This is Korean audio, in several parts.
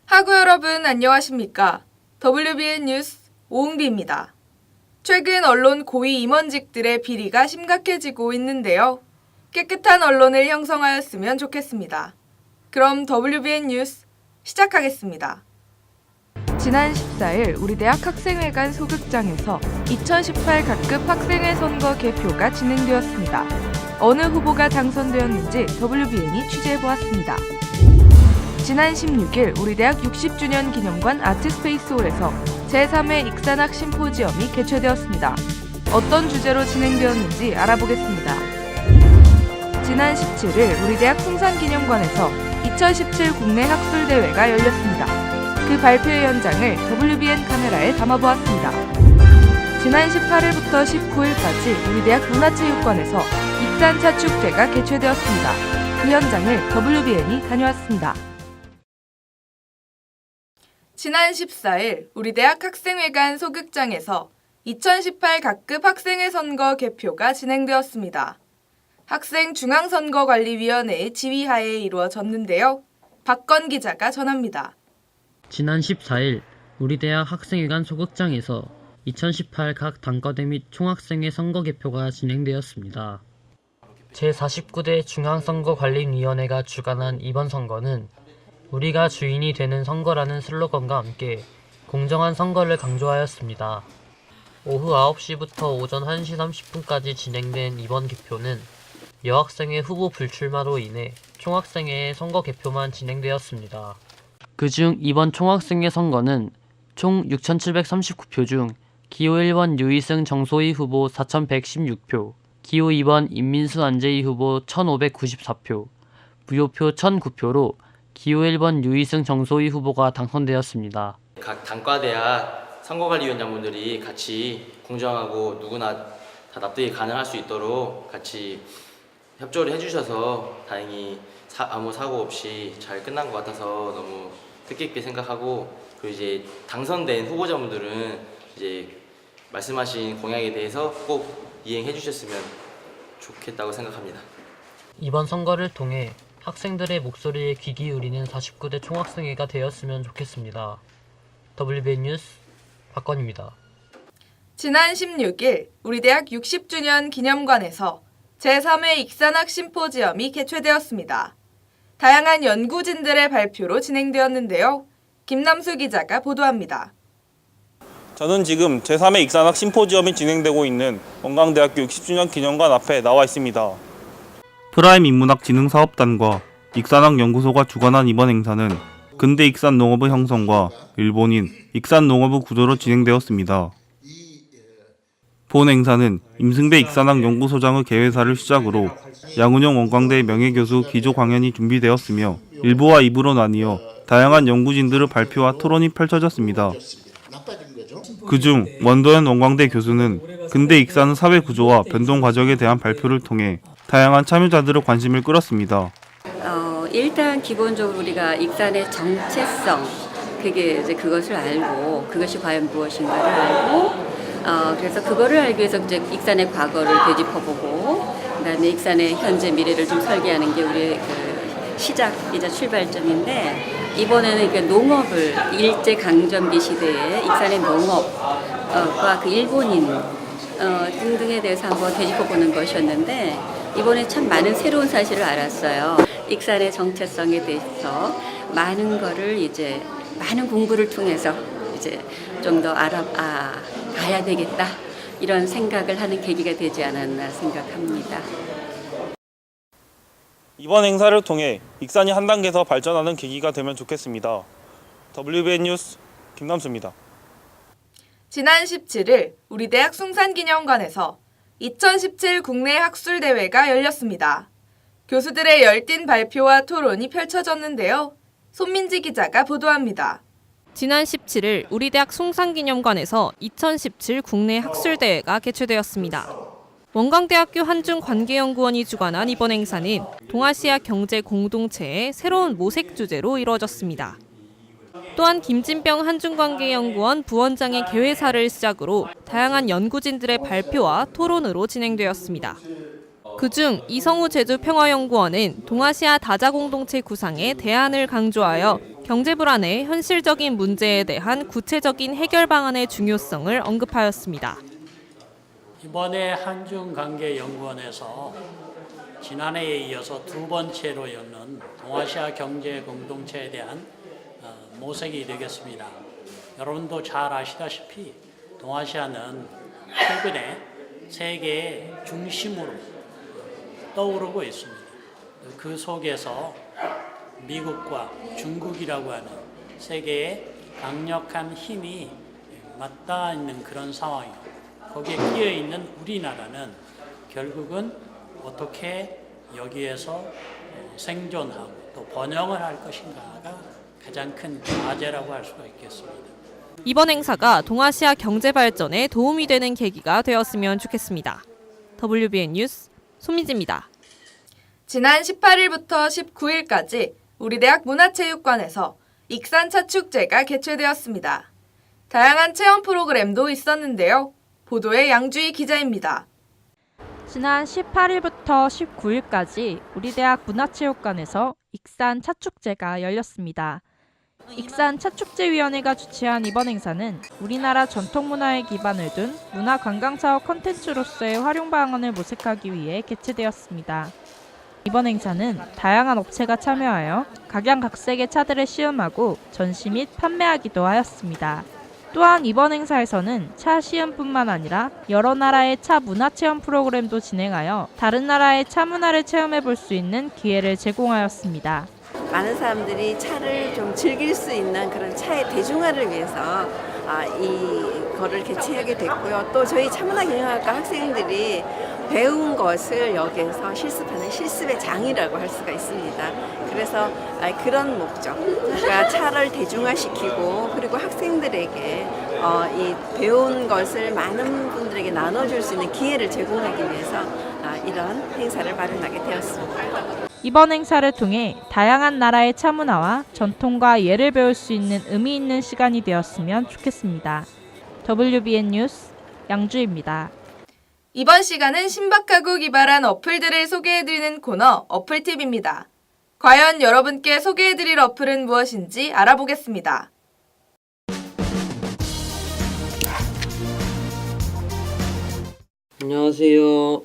학우 여러분 안녕하십니까? WBN 뉴스 오은비입니다. 최근 언론 고위 임원직들의 비리가 심각해지고 있는데요. 깨끗한 언론을 형성하였으면 좋겠습니다. 그럼 WBN 뉴스 시작하겠습니다. 지난 14일 우리 대학 학생회관 소극장에서 2018 각급 학생회 선거 개표가 진행되었습니다. 어느 후보가 당선되었는지 WBN이 취재해보았습니다. 지난 16일 우리 대학 60주년 기념관 아트스페이스홀에서 제3회 익산학 심포지엄이 개최되었습니다. 어떤 주제로 진행되었는지 알아보겠습니다. 지난 17일 우리 대학 풍산기념관에서 2017 국내 학술대회가 열렸습니다. 그 발표회 현장을 WBN 카메라에 담아보았습니다. 지난 18일부터 19일까지 우리 대학 문화체육관에서 익산차축제가 개최되었습니다. 그 현장을 WBN이 다녀왔습니다. 지난 14일 우리 대학 학생회관 소극장에서 2018 각급 학생회 선거 개표가 진행되었습니다. 학생중앙선거관리위원회의 지휘하에 이루어졌는데요. 박건 기자가 전합니다. 지난 14일 우리 대학 학생회관 소극장에서 2018 각 단과대 및 총학생회 선거 개표가 진행되었습니다. 제49대 중앙선거관리위원회가 주관한 이번 선거는 우리가 주인이 되는 선거라는 슬로건과 함께 공정한 선거를 강조하였습니다. 오후 9시부터 오전 1시 30분까지 진행된 이번 개표는 여학생회 후보 불출마로 인해 총학생회의 선거 개표만 진행되었습니다. 그중 이번 총학생회 선거는 총 6,739표 중 기호 1번 유이승 정소희 후보 4,116표, 기호 2번 임민수 안재희 후보 1,594표, 무효표 1,009표로 기호 1번 유이승 정소희 후보가 당선되었습니다. 각 단과대학 선거관리위원장분들이 같이 공정하고 누구나 다 납득이 가능할 수 있도록 같이 협조를 해주셔서 다행히 아무 사고 없이 잘 끝난 것 같아서 너무 뜻깊게 생각하고, 그리고 이제 당선된 후보자분들은 이제 말씀하신 공약에 대해서 꼭 이행해 주셨으면 좋겠다고 생각합니다. 이번 선거를 통해 학생들의 목소리에 귀 기울이는 49대 총학생회가 되었으면 좋겠습니다. WBN 뉴스 박건입니다. 지난 16일 우리 대학 60주년 기념관에서 제3회 익산학 심포지엄이 개최되었습니다. 다양한 연구진들의 발표로 진행되었는데요. 김남수 기자가 보도합니다. 저는 지금 제3회 익산학 심포지엄이 진행되고 있는 원광대학교 60주년 기념관 앞에 나와 있습니다. 프라임 인문학진흥사업단과 익산학 연구소가 주관한 이번 행사는 근대 익산 농업의 형성과 일본인 익산 농업의 구조로 진행되었습니다. 본 행사는 임승배 익산학 연구소장의 개회사를 시작으로 양운영 원광대 명예교수 기조 강연이 준비되었으며 1부와 2부로 나뉘어 다양한 연구진들의 발표와 토론이 펼쳐졌습니다. 그중 원도현 원광대 교수는 근대 익산의 사회 구조와 변동 과정에 대한 발표를 통해 다양한 참여자들의 관심을 끌었습니다. 일단 기본적으로 우리가 익산의 정체성, 그것을 알고 그것이 과연 무엇인가를 알고, 그래서 그거를 알기 위해서 이제 익산의 과거를 되짚어보고, 그다음에 익산의 현재 미래를 좀 설계하는 게 우리의 그 시작이자 출발점인데, 이번에는 그 농업을 일제 강점기 시대에 익산의 농업과 그 일본인 등등에 대해서 한번 되짚어보는 것이었는데, 이번에 참 많은 새로운 사실을 알았어요. 익산의 정체성에 대해서 많은 거를 이제 많은 공부를 통해서 이제 좀 더 가야 되겠다, 이런 생각을 하는 계기가 되지 않았나 생각합니다. 이번 행사를 통해 익산이 한 단계 더 발전하는 계기가 되면 좋겠습니다. WBN 뉴스 김남수입니다. 지난 17일 우리 대학 숭산기념관에서 2017 국내 학술대회가 열렸습니다. 교수들의 열띤 발표와 토론이 펼쳐졌는데요. 손민지 기자가 보도합니다. 지난 17일 우리 대학 숭산기념관에서 2017 국내 학술대회가 개최되었습니다. 원광대학교 한중관계연구원이 주관한 이번 행사는 동아시아 경제 공동체의 새로운 모색 주제로 이루어졌습니다. 또한 김진병 한중관계연구원 부원장의 개회사를 시작으로 다양한 연구진들의 발표와 토론으로 진행되었습니다. 그중 이성우 제주평화연구원은 동아시아 다자공동체 구상의 대안을 강조하여 경제 불안의 현실적인 문제에 대한 구체적인 해결 방안의 중요성을 언급하였습니다. 이번에 한중관계연구원에서 지난해에 이어서 두 번째로 여는 동아시아 경제 공동체에 대한 모색이 되겠습니다. 여러분도 잘 아시다시피 동아시아는 최근에 세계의 중심으로 떠오르고 있습니다. 그 속에서 미국과 중국이라고 하는 세계의 강력한 힘이 맞닿아 있는 그런 상황이고 거기에 끼어 있는 우리나라는 결국은 어떻게 여기에서 생존하고 또 번영을 할 것인가가 가장 큰 과제라고 할 수가 있겠습니다. 이번 행사가 동아시아 경제 발전에 도움이 되는 계기가 되었으면 좋겠습니다. WBN 뉴스 손민지입니다. 지난 18일부터 19일까지 우리 대학 문화체육관에서 익산차축제가 개최되었습니다. 다양한 체험 프로그램도 있었는데요. 보도에 양주희 기자입니다. 지난 18일부터 19일까지 우리 대학 문화체육관에서 익산 차축제가 열렸습니다. 익산 차축제위원회가 주최한 이번 행사는 우리나라 전통문화에 기반을 둔 문화관광사업 콘텐츠로서의 활용 방안을 모색하기 위해 개최되었습니다. 이번 행사는 다양한 업체가 참여하여 각양각색의 차들을 시음하고 전시 및 판매하기도 하였습니다. 또한 이번 행사에서는 차 시음뿐만 아니라 여러 나라의 차 문화 체험 프로그램도 진행하여 다른 나라의 차 문화를 체험해 볼 수 있는 기회를 제공하였습니다. 많은 사람들이 차를 좀 즐길 수 있는 그런 차의 대중화를 위해서 이거를 개최하게 됐고요. 또 저희 차문화경영학과 학생들이 배운 것을 여기에서 실습하는 실습의 장이라고 할 수가 있습니다. 그래서 그런 목적, 그러니까 차를 대중화시키고 그리고 학생들에게 이 배운 것을 많은 분들에게 나눠줄 수 있는 기회를 제공하기 위해서 이런 행사를 마련하게 되었습니다. 이번 행사를 통해 다양한 나라의 차 문화와 전통과 예를 배울 수 있는 의미 있는 시간이 되었으면 좋겠습니다. WBN 뉴스 양주입니다. 이번 시간은 신박하고 기발한 어플들을 소개해드리는 코너 어플팁입니다. 과연 여러분께 소개해드릴 어플은 무엇인지 알아보겠습니다. 안녕하세요.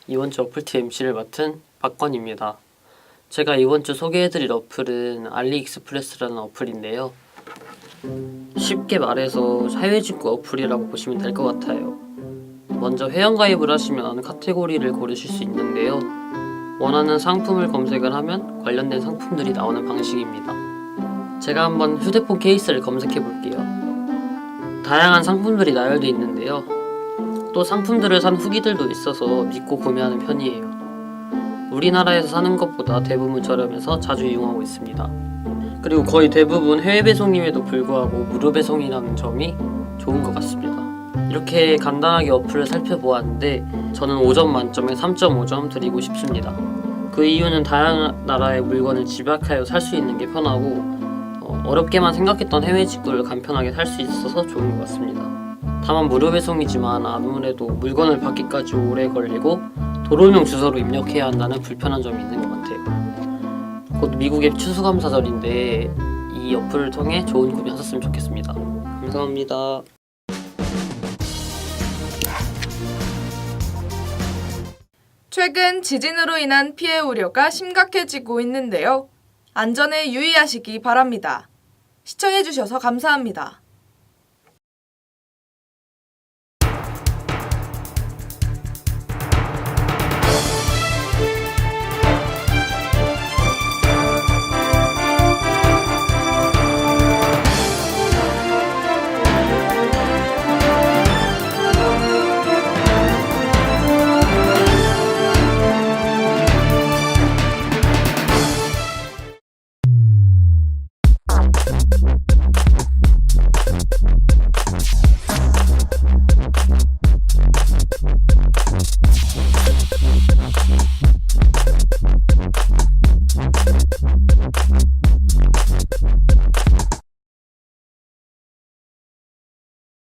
이번 주 어플팁 MC를 맡은 박건입니다. 제가 이번 주 소개해드릴 어플은 알리익스프레스라는 어플인데요. 쉽게 말해서 해외 직구 어플이라고 보시면 될 것 같아요. 먼저 회원가입을 하시면 카테고리를 고르실 수 있는데요. 원하는 상품을 검색을 하면 관련된 상품들이 나오는 방식입니다. 제가 한번 휴대폰 케이스를 검색해 볼게요. 다양한 상품들이 나열되어 있는데요. 또 상품들을 산 후기들도 있어서 믿고 구매하는 편이에요. 우리나라에서 사는 것보다 대부분 저렴해서 자주 이용하고 있습니다. 그리고 거의 대부분 해외 배송임에도 불구하고 무료 배송이라는 점이 좋은 것 같습니다. 이렇게 간단하게 어플을 살펴보았는데 저는 5점 만점에 3.5점 드리고 싶습니다. 그 이유는 다양한 나라의 물건을 집약하여 살 수 있는 게 편하고 어렵게만 생각했던 해외 직구를 간편하게 살 수 있어서 좋은 것 같습니다. 다만 무료 배송이지만 아무래도 물건을 받기까지 오래 걸리고 도로명 주소로 입력해야 한다는 불편한 점이 있는 것 같아요. 곧 미국의 추수감사절인데 이 어플을 통해 좋은 구매 하셨으면 좋겠습니다. 감사합니다. 최근 지진으로 인한 피해 우려가 심각해지고 있는데요. 안전에 유의하시기 바랍니다. 시청해주셔서 감사합니다.